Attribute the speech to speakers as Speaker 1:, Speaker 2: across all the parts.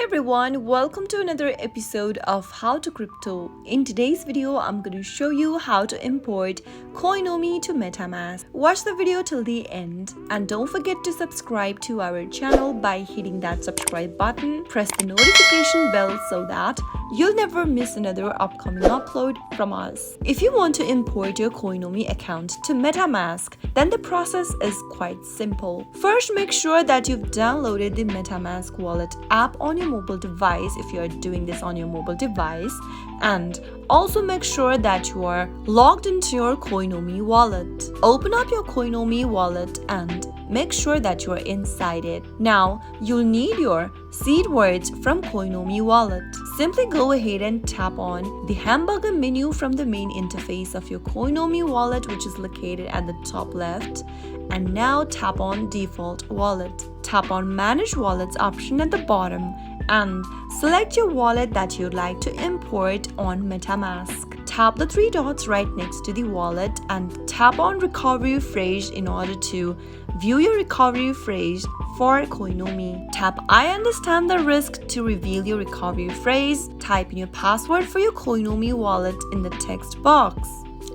Speaker 1: everyone, welcome to another episode of How to Crypto. In today's video, I'm going to show you how to import Coinomi to Metamask. Watch the video till the end and don't forget to subscribe to our channel by hitting that subscribe button. Press the notification bell so that you'll never miss another upcoming upload from us. If you want to import your Coinomi account to Metamask, then the process is quite simple. First, make sure that you've downloaded the Metamask wallet app on your mobile device if you are doing this on your mobile device, and also make sure that you are logged into your Coinomi wallet. Open up your Coinomi wallet and make sure that you are inside it. Now, you'll need your seed words from Coinomi wallet. Simply go ahead and tap on the hamburger menu from the main interface of your Coinomi wallet, which is located at the top left, and now tap on default wallet. Tap on manage wallets option at the bottom and select your wallet that you'd like to import on Metamask. Tap the three dots right next to the wallet and tap on recovery phrase in order to view your recovery phrase for Coinomi. Tap I understand the risk to reveal your recovery phrase. Type in your password for your Coinomi wallet in the text box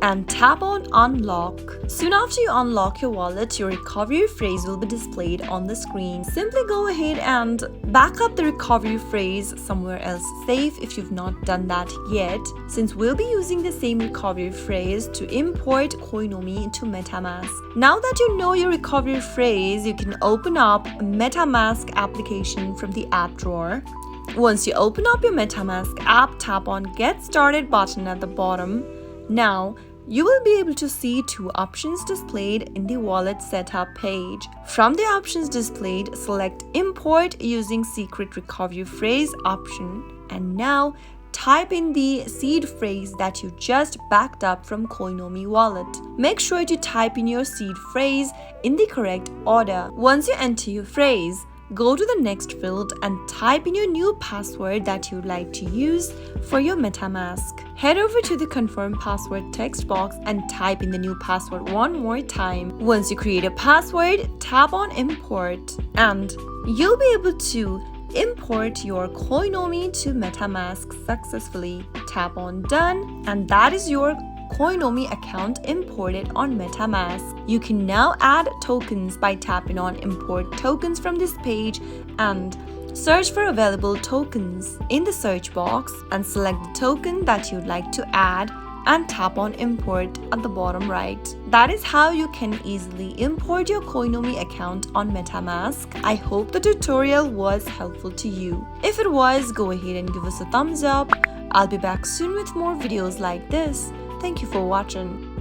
Speaker 1: and tap on unlock. Soon after you unlock your wallet, your recovery phrase will be displayed on the screen. Simply go ahead and back up the recovery phrase somewhere else safe if you've not done that yet, since we'll be using the same recovery phrase to import Coinomi into Metamask. Now that you know your recovery phrase, you can open up a Metamask application from the app drawer. Once you open up your Metamask app, tap on Get Started button at the bottom. Now, you will be able to see two options displayed in the wallet setup page. From the options displayed, select Import using Secret Recovery Phrase option, and now type in the seed phrase that you just backed up from Coinomi wallet. Make sure to type in your seed phrase in the correct order. Once you enter your phrase, go to the next field and type in your new password that you'd like to use for your Metamask. Head over to the confirm password text box and type in the new password one more time. Once you create a password, tap on import and you'll be able to import your Coinomi to Metamask successfully. Tap on done and that is your Coinomi account imported on Metamask. You can now add tokens by tapping on import tokens from this page and search for available tokens in the search box and select the token that you'd like to add and tap on import at the bottom right. That is how you can easily import your Coinomi account on Metamask. I hope the tutorial was helpful to you. If it was, go ahead and give us a thumbs up. I'll be back soon with more videos like this. Thank you for watching.